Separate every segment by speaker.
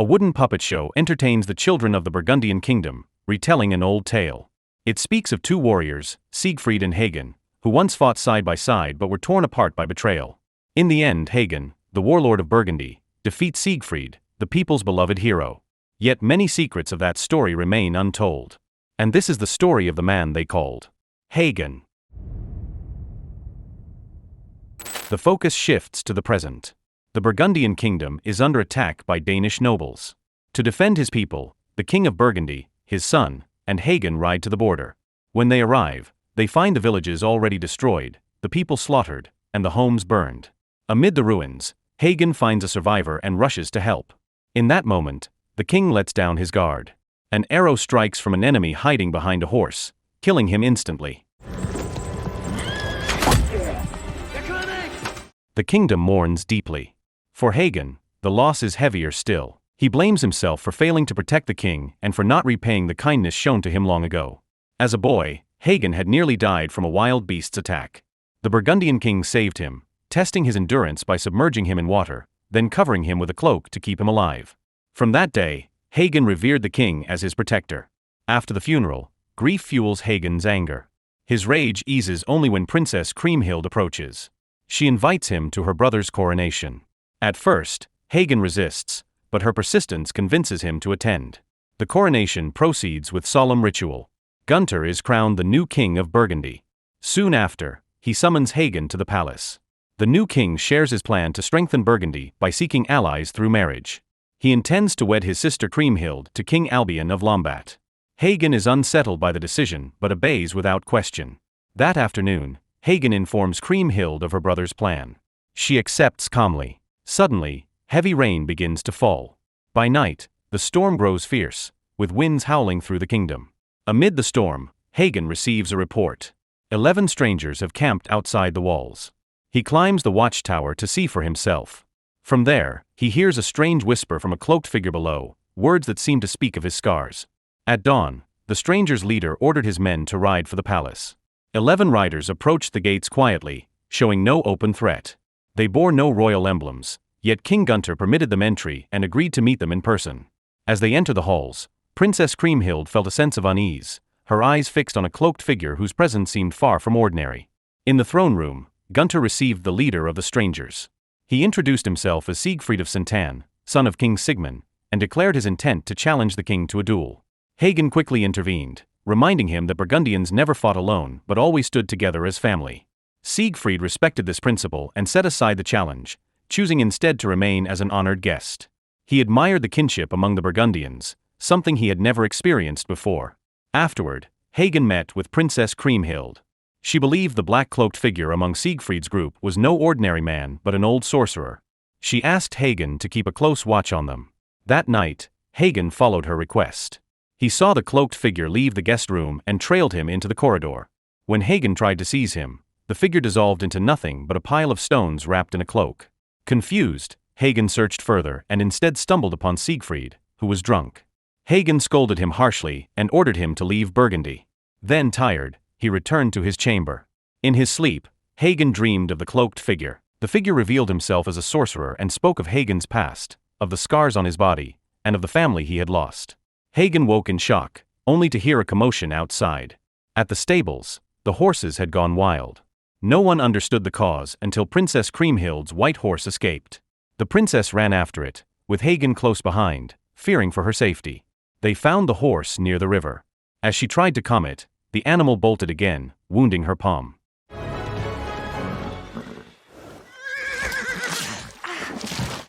Speaker 1: A wooden puppet show entertains the children of the Burgundian kingdom, retelling an old tale. It speaks of two warriors, Siegfried and Hagen, who once fought side by side but were torn apart by betrayal. In the end, Hagen, the warlord of Burgundy, defeats Siegfried, the people's beloved hero. Yet many secrets of that story remain untold. And this is the story of the man they called Hagen. The focus shifts to the present. The Burgundian kingdom is under attack by Danish nobles. To defend his people, the king of Burgundy, his son, and Hagen ride to the border. When they arrive, they find the villages already destroyed, the people slaughtered, and the homes burned. Amid the ruins, Hagen finds a survivor and rushes to help. In that moment, the king lets down his guard. An arrow strikes from an enemy hiding behind a horse, killing him instantly. The kingdom mourns deeply. For Hagen, the loss is heavier still. He blames himself for failing to protect the king and for not repaying the kindness shown to him long ago. As a boy, Hagen had nearly died from a wild beast's attack. The Burgundian king saved him, testing his endurance by submerging him in water, then covering him with a cloak to keep him alive. From that day, Hagen revered the king as his protector. After the funeral, grief fuels Hagen's anger. His rage eases only when Princess Kriemhild approaches. She invites him to her brother's coronation. At first, Hagen resists, but her persistence convinces him to attend. The coronation proceeds with solemn ritual. Gunther is crowned the new king of Burgundy. Soon after, he summons Hagen to the palace. The new king shares his plan to strengthen Burgundy by seeking allies through marriage. He intends to wed his sister Kriemhild to King Albion of Lombat. Hagen is unsettled by the decision but obeys without question. That afternoon, Hagen informs Kriemhild of her brother's plan. She accepts calmly. Suddenly, heavy rain begins to fall. By night, the storm grows fierce, with winds howling through the kingdom. Amid the storm, Hagen receives a report. 11 strangers have camped outside the walls. He climbs the watchtower to see for himself. From there, he hears a strange whisper from a cloaked figure below, words that seem to speak of his scars. At dawn, the strangers' leader ordered his men to ride for the palace. 11 riders approached the gates quietly, showing no open threat. They bore no royal emblems, yet King Gunther permitted them entry and agreed to meet them in person. As they enter the halls, Princess Kriemhild felt a sense of unease, her eyes fixed on a cloaked figure whose presence seemed far from ordinary. In the throne room, Gunther received the leader of the strangers. He introduced himself as Siegfried of Santan, son of King Sigmund, and declared his intent to challenge the king to a duel. Hagen quickly intervened, reminding him that Burgundians never fought alone but always stood together as family. Siegfried respected this principle and set aside the challenge, choosing instead to remain as an honored guest. He admired the kinship among the Burgundians, something he had never experienced before. Afterward, Hagen met with Princess Kriemhild. She believed the black-cloaked figure among Siegfried's group was no ordinary man but an old sorcerer. She asked Hagen to keep a close watch on them. That night, Hagen followed her request. He saw the cloaked figure leave the guest room and trailed him into the corridor. When Hagen tried to seize him, the figure dissolved into nothing but a pile of stones wrapped in a cloak. Confused, Hagen searched further and instead stumbled upon Siegfried, who was drunk. Hagen scolded him harshly and ordered him to leave Burgundy. Then, tired, he returned to his chamber. In his sleep, Hagen dreamed of the cloaked figure. The figure revealed himself as a sorcerer and spoke of Hagen's past, of the scars on his body, and of the family he had lost. Hagen woke in shock, only to hear a commotion outside. At the stables, the horses had gone wild. No one understood the cause until Princess Kriemhild's white horse escaped. The princess ran after it, with Hagen close behind, fearing for her safety. They found the horse near the river. As she tried to calm it, the animal bolted again, wounding her palm.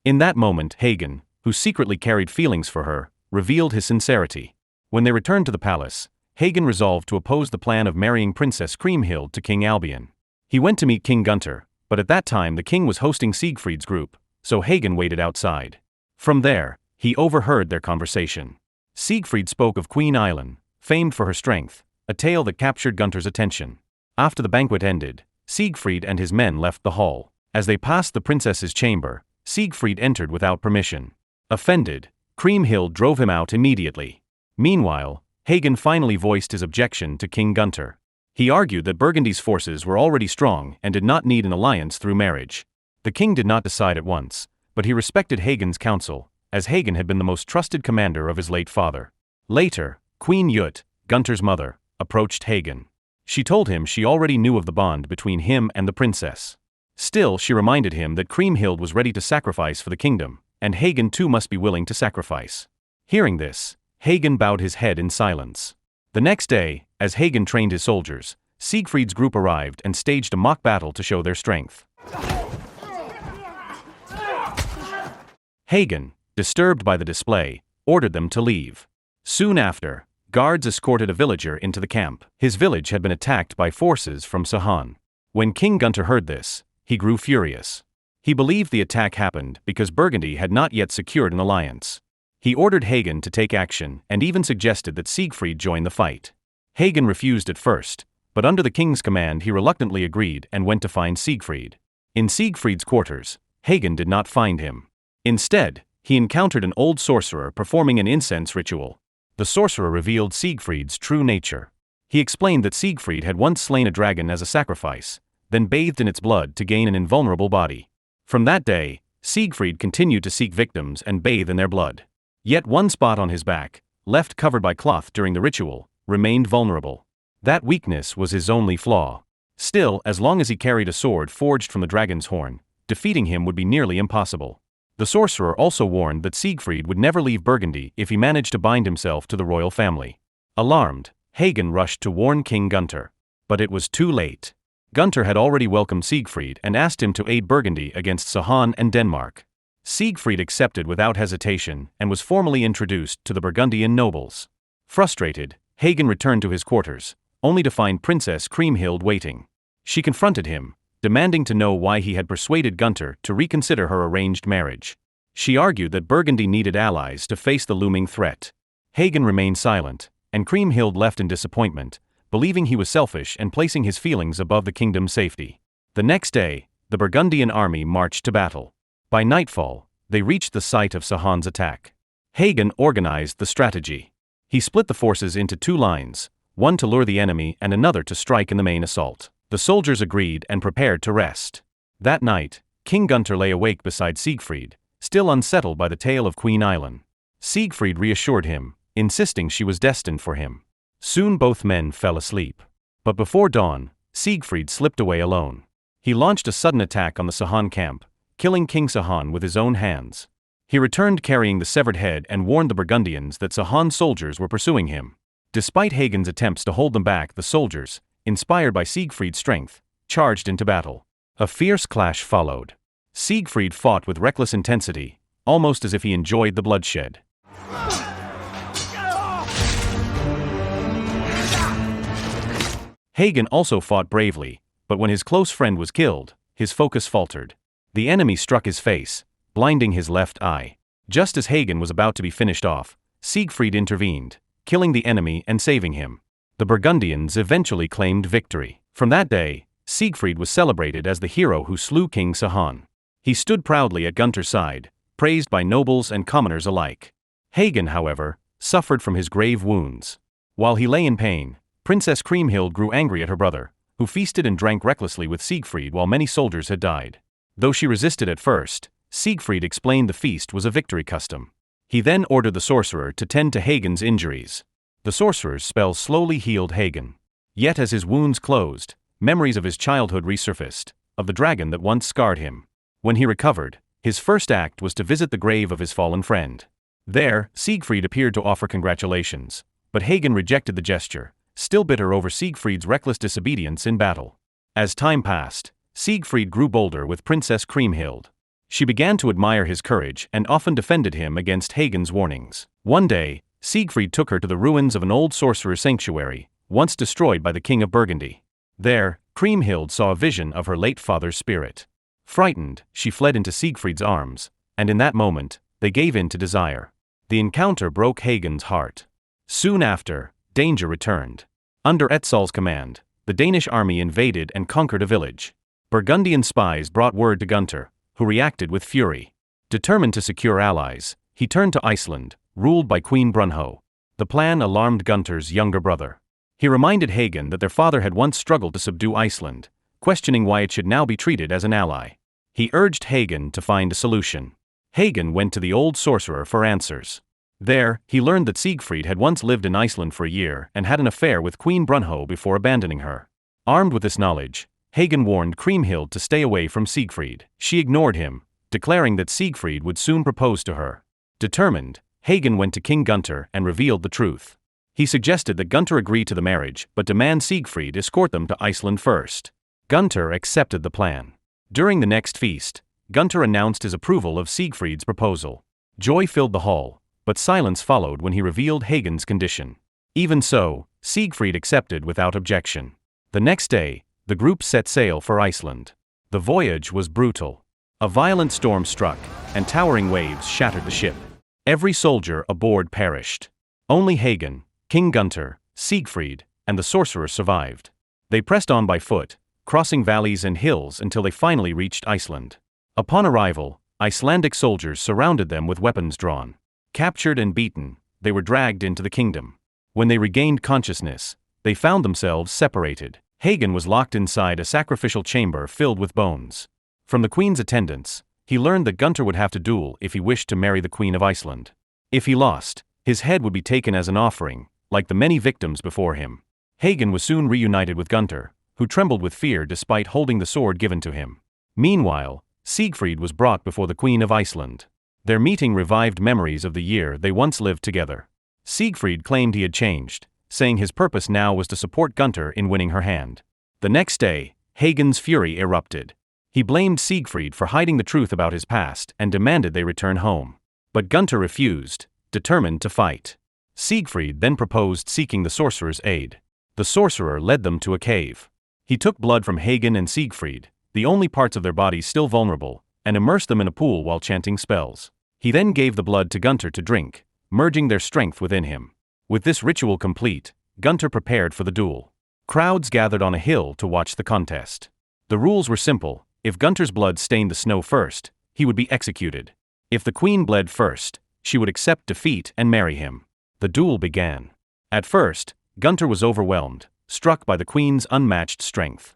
Speaker 1: In that moment, Hagen, who secretly carried feelings for her, revealed his sincerity. When they returned to the palace, Hagen resolved to oppose the plan of marrying Princess Kriemhild to King Albion. He went to meet King Gunther, but at that time the king was hosting Siegfried's group, so Hagen waited outside. From there, he overheard their conversation. Siegfried spoke of Queen Iceland, famed for her strength, a tale that captured Gunther's attention. After the banquet ended, Siegfried and his men left the hall. As they passed the princess's chamber, Siegfried entered without permission. Offended, Kriemhild drove him out immediately. Meanwhile, Hagen finally voiced his objection to King Gunther. He argued that Burgundy's forces were already strong and did not need an alliance through marriage. The king did not decide at once, but he respected Hagen's counsel, as Hagen had been the most trusted commander of his late father. Later, Queen Jut, Gunther's mother, approached Hagen. She told him she already knew of the bond between him and the princess. Still, she reminded him that Kriemhild was ready to sacrifice for the kingdom, and Hagen too must be willing to sacrifice. Hearing this, Hagen bowed his head in silence. The next day, as Hagen trained his soldiers, Siegfried's group arrived and staged a mock battle to show their strength. Hagen, disturbed by the display, ordered them to leave. Soon after, guards escorted a villager into the camp. His village had been attacked by forces from Sahan. When King Gunther heard this, he grew furious. He believed the attack happened because Burgundy had not yet secured an alliance. He ordered Hagen to take action and even suggested that Siegfried join the fight. Hagen refused at first, but under the king's command he reluctantly agreed and went to find Siegfried. In Siegfried's quarters, Hagen did not find him. Instead, he encountered an old sorcerer performing an incense ritual. The sorcerer revealed Siegfried's true nature. He explained that Siegfried had once slain a dragon as a sacrifice, then bathed in its blood to gain an invulnerable body. From that day, Siegfried continued to seek victims and bathe in their blood. Yet one spot on his back, left covered by cloth during the ritual, remained vulnerable. That weakness was his only flaw. Still, as long as he carried a sword forged from the dragon's horn, defeating him would be nearly impossible. The sorcerer also warned that Siegfried would never leave Burgundy if he managed to bind himself to the royal family. Alarmed, Hagen rushed to warn King Gunther. But it was too late. Gunther had already welcomed Siegfried and asked him to aid Burgundy against Sahan and Denmark. Siegfried accepted without hesitation and was formally introduced to the Burgundian nobles. Frustrated, Hagen returned to his quarters, only to find Princess Kriemhild waiting. She confronted him, demanding to know why he had persuaded Gunther to reconsider her arranged marriage. She argued that Burgundy needed allies to face the looming threat. Hagen remained silent, and Kriemhild left in disappointment, believing he was selfish and placing his feelings above the kingdom's safety. The next day, the Burgundian army marched to battle. By nightfall, they reached the site of Sahan's attack. Hagen organized the strategy. He split the forces into two lines, one to lure the enemy and another to strike in the main assault. The soldiers agreed and prepared to rest. That night, King Gunther lay awake beside Siegfried, still unsettled by the tale of Queen Iceland. Siegfried reassured him, insisting she was destined for him. Soon both men fell asleep. But before dawn, Siegfried slipped away alone. He launched a sudden attack on the Sahan camp, killing King Sahan with his own hands. He returned carrying the severed head and warned the Burgundians that Sahan's soldiers were pursuing him. Despite Hagen's attempts to hold them back, the soldiers, inspired by Siegfried's strength, charged into battle. A fierce clash followed. Siegfried fought with reckless intensity, almost as if he enjoyed the bloodshed. Hagen also fought bravely, but when his close friend was killed, his focus faltered. The enemy struck his face, blinding his left eye. Just as Hagen was about to be finished off, Siegfried intervened, killing the enemy and saving him. The Burgundians eventually claimed victory. From that day, Siegfried was celebrated as the hero who slew King Sahan. He stood proudly at Gunther's side, praised by nobles and commoners alike. Hagen, however, suffered from his grave wounds. While he lay in pain, Princess Kriemhild grew angry at her brother, who feasted and drank recklessly with Siegfried while many soldiers had died. Though she resisted at first, Siegfried explained the feast was a victory custom. He then ordered the sorcerer to tend to Hagen's injuries. The sorcerer's spell slowly healed Hagen. Yet as his wounds closed, memories of his childhood resurfaced, of the dragon that once scarred him. When he recovered, his first act was to visit the grave of his fallen friend. There, Siegfried appeared to offer congratulations, but Hagen rejected the gesture, still bitter over Siegfried's reckless disobedience in battle. As time passed, Siegfried grew bolder with Princess Kriemhild. She began to admire his courage and often defended him against Hagen's warnings. One day, Siegfried took her to the ruins of an old sorcerer's sanctuary, once destroyed by the King of Burgundy. There, Kriemhild saw a vision of her late father's spirit. Frightened, she fled into Siegfried's arms, and in that moment, they gave in to desire. The encounter broke Hagen's heart. Soon after, danger returned. Under Etzel's command, the Danish army invaded and conquered a village. Burgundian spies brought word to Gunther, who reacted with fury. Determined to secure allies, he turned to Iceland, ruled by Queen Brunhild. The plan alarmed Gunther's younger brother. He reminded Hagen that their father had once struggled to subdue Iceland, questioning why it should now be treated as an ally. He urged Hagen to find a solution. Hagen went to the old sorcerer for answers. There, he learned that Siegfried had once lived in Iceland for a year and had an affair with Queen Brunhild before abandoning her. Armed with this knowledge, Hagen warned Kriemhild to stay away from Siegfried. She ignored him, declaring that Siegfried would soon propose to her. Determined, Hagen went to King Gunther and revealed the truth. He suggested that Gunther agree to the marriage but demand Siegfried escort them to Iceland first. Gunther accepted the plan. During the next feast, Gunther announced his approval of Siegfried's proposal. Joy filled the hall, but silence followed when he revealed Hagen's condition. Even so, Siegfried accepted without objection. The next day, the group set sail for Iceland. The voyage was brutal. A violent storm struck, and towering waves shattered the ship. Every soldier aboard perished. Only Hagen, King Gunther, Siegfried, and the sorcerer survived. They pressed on by foot, crossing valleys and hills until they finally reached Iceland. Upon arrival, Icelandic soldiers surrounded them with weapons drawn. Captured and beaten, they were dragged into the kingdom. When they regained consciousness, they found themselves separated. Hagen was locked inside a sacrificial chamber filled with bones. From the queen's attendants, he learned that Gunther would have to duel if he wished to marry the Queen of Iceland. If he lost, his head would be taken as an offering, like the many victims before him. Hagen was soon reunited with Gunther, who trembled with fear despite holding the sword given to him. Meanwhile, Siegfried was brought before the Queen of Iceland. Their meeting revived memories of the year they once lived together. Siegfried claimed he had changed, saying his purpose now was to support Gunther in winning her hand. The next day, Hagen's fury erupted. He blamed Siegfried for hiding the truth about his past and demanded they return home. But Gunther refused, determined to fight. Siegfried then proposed seeking the sorcerer's aid. The sorcerer led them to a cave. He took blood from Hagen and Siegfried, the only parts of their bodies still vulnerable, and immersed them in a pool while chanting spells. He then gave the blood to Gunther to drink, merging their strength within him. With this ritual complete, Gunther prepared for the duel. Crowds gathered on a hill to watch the contest. The rules were simple: if Gunther's blood stained the snow first, he would be executed. If the queen bled first, she would accept defeat and marry him. The duel began. At first, Gunther was overwhelmed, struck by the queen's unmatched strength.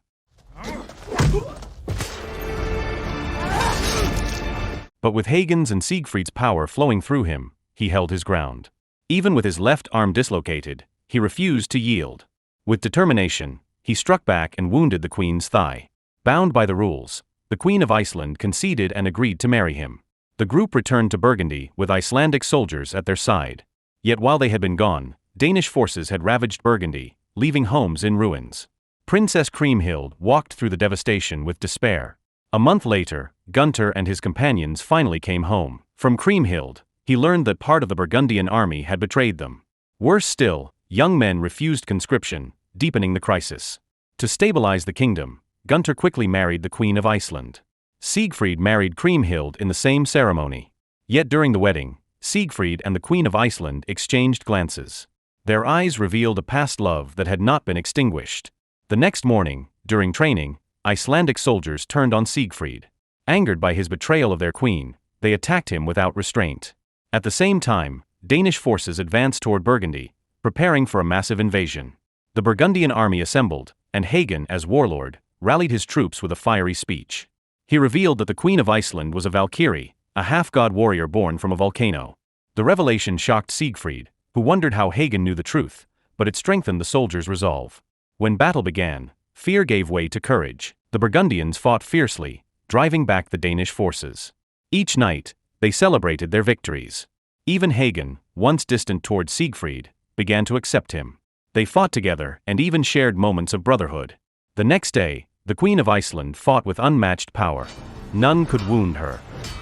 Speaker 1: But with Hagen's and Siegfried's power flowing through him, he held his ground. Even with his left arm dislocated, he refused to yield. With determination, he struck back and wounded the queen's thigh. Bound by the rules, the Queen of Iceland conceded and agreed to marry him. The group returned to Burgundy with Icelandic soldiers at their side. Yet while they had been gone, Danish forces had ravaged Burgundy, leaving homes in ruins. Princess Kriemhild walked through the devastation with despair. A month later, Gunther and his companions finally came home. From Kriemhild, he learned that part of the Burgundian army had betrayed them. Worse still, young men refused conscription, deepening the crisis. To stabilize the kingdom, Gunther quickly married the Queen of Iceland. Siegfried married Kriemhild in the same ceremony. Yet during the wedding, Siegfried and the Queen of Iceland exchanged glances. Their eyes revealed a past love that had not been extinguished. The next morning, during training, Icelandic soldiers turned on Siegfried. Angered by his betrayal of their queen, they attacked him without restraint. At the same time, Danish forces advanced toward Burgundy, preparing for a massive invasion. The Burgundian army assembled, and Hagen, as warlord, rallied his troops with a fiery speech. He revealed that the Queen of Iceland was a Valkyrie, a half-god warrior born from a volcano. The revelation shocked Siegfried, who wondered how Hagen knew the truth, but it strengthened the soldiers' resolve. When battle began, fear gave way to courage. The Burgundians fought fiercely, driving back the Danish forces. Each night, they celebrated their victories. Even Hagen, once distant toward Siegfried, began to accept him. They fought together and even shared moments of brotherhood. The next day, the Queen of Iceland fought with unmatched power. None could wound her.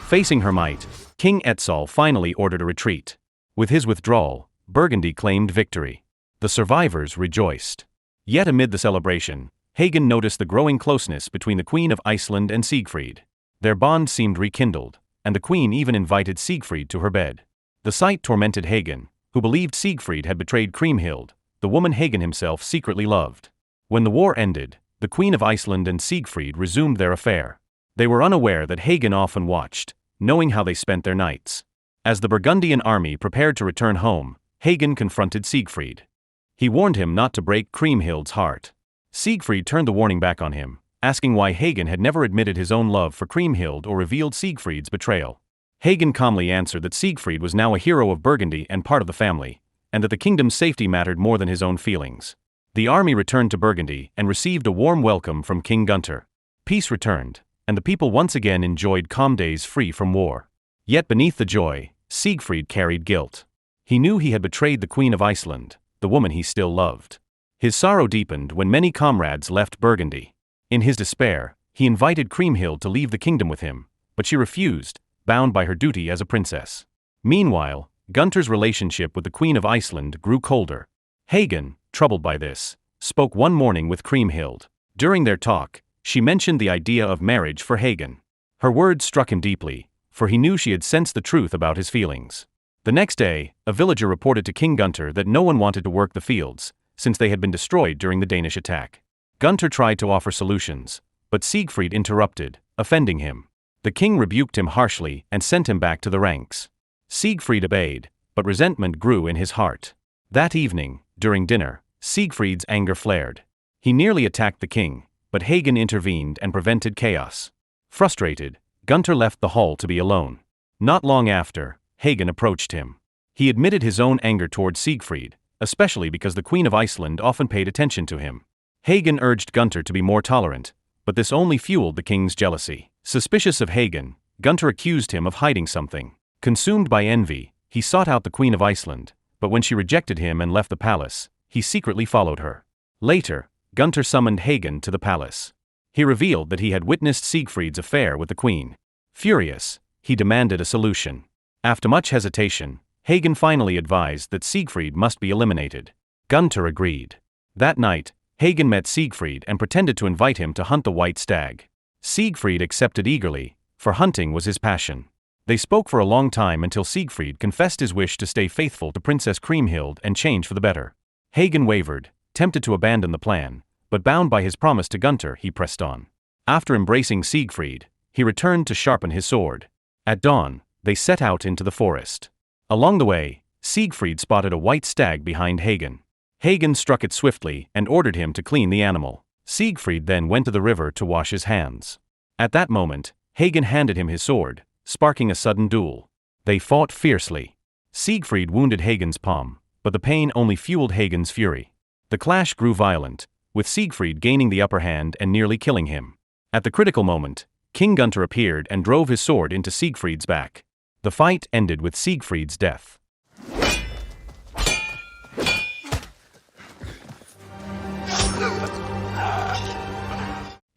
Speaker 1: Facing her might, King Etzel finally ordered a retreat. With his withdrawal, Burgundy claimed victory. The survivors rejoiced. Yet amid the celebration, Hagen noticed the growing closeness between the Queen of Iceland and Siegfried. Their bond seemed rekindled, and the queen even invited Siegfried to her bed. The sight tormented Hagen, who believed Siegfried had betrayed Kriemhild, the woman Hagen himself secretly loved. When the war ended, the Queen of Iceland and Siegfried resumed their affair. They were unaware that Hagen often watched, knowing how they spent their nights. As the Burgundian army prepared to return home, Hagen confronted Siegfried. He warned him not to break Kriemhild's heart. Siegfried turned the warning back on him, asking why Hagen had never admitted his own love for Kriemhild or revealed Siegfried's betrayal. Hagen calmly answered that Siegfried was now a hero of Burgundy and part of the family, and that the kingdom's safety mattered more than his own feelings. The army returned to Burgundy and received a warm welcome from King Gunther. Peace returned, and the people once again enjoyed calm days free from war. Yet beneath the joy, Siegfried carried guilt. He knew he had betrayed the Queen of Iceland, the woman he still loved. His sorrow deepened when many comrades left Burgundy. In his despair, he invited Kriemhild to leave the kingdom with him, but she refused, bound by her duty as a princess. Meanwhile, Gunther's relationship with the Queen of Iceland grew colder. Hagen, troubled by this, spoke one morning with Kriemhild. During their talk, she mentioned the idea of marriage for Hagen. Her words struck him deeply, for he knew she had sensed the truth about his feelings. The next day, a villager reported to King Gunther that no one wanted to work the fields, since they had been destroyed during the Danish attack. Gunther tried to offer solutions, but Siegfried interrupted, offending him. The king rebuked him harshly and sent him back to the ranks. Siegfried obeyed, but resentment grew in his heart. That evening, during dinner, Siegfried's anger flared. He nearly attacked the king, but Hagen intervened and prevented chaos. Frustrated, Gunther left the hall to be alone. Not long after, Hagen approached him. He admitted his own anger toward Siegfried, especially because the Queen of Iceland often paid attention to him. Hagen urged Gunther to be more tolerant, but this only fueled the king's jealousy. Suspicious of Hagen, Gunther accused him of hiding something. Consumed by envy, he sought out the Queen of Iceland, but when she rejected him and left the palace, he secretly followed her. Later, Gunther summoned Hagen to the palace. He revealed that he had witnessed Siegfried's affair with the queen. Furious, he demanded a solution. After much hesitation, Hagen finally advised that Siegfried must be eliminated. Gunther agreed. That night, Hagen met Siegfried and pretended to invite him to hunt the white stag. Siegfried accepted eagerly, for hunting was his passion. They spoke for a long time until Siegfried confessed his wish to stay faithful to Princess Kriemhild and change for the better. Hagen wavered, tempted to abandon the plan, but bound by his promise to Gunther, he pressed on. After embracing Siegfried, he returned to sharpen his sword. At dawn, they set out into the forest. Along the way, Siegfried spotted a white stag behind Hagen. Hagen struck it swiftly and ordered him to clean the animal. Siegfried then went to the river to wash his hands. At that moment, Hagen handed him his sword, sparking a sudden duel. They fought fiercely. Siegfried wounded Hagen's palm, but the pain only fueled Hagen's fury. The clash grew violent, with Siegfried gaining the upper hand and nearly killing him. At the critical moment, King Gunther appeared and drove his sword into Siegfried's back. The fight ended with Siegfried's death.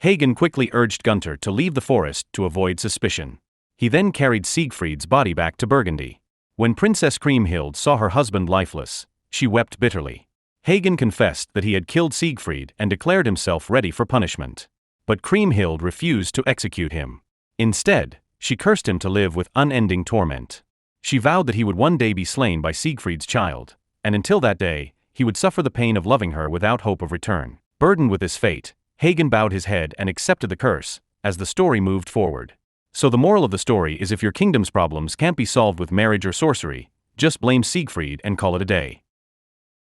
Speaker 1: Hagen quickly urged Gunther to leave the forest to avoid suspicion. He then carried Siegfried's body back to Burgundy. When Princess Kriemhild saw her husband lifeless, she wept bitterly. Hagen confessed that he had killed Siegfried and declared himself ready for punishment. But Kriemhild refused to execute him. Instead, she cursed him to live with unending torment. She vowed that he would one day be slain by Siegfried's child, and until that day, he would suffer the pain of loving her without hope of return. Burdened with this fate, Hagen bowed his head and accepted the curse, as the story moved forward. So the moral of the story is, if your kingdom's problems can't be solved with marriage or sorcery, just blame Siegfried and call it a day.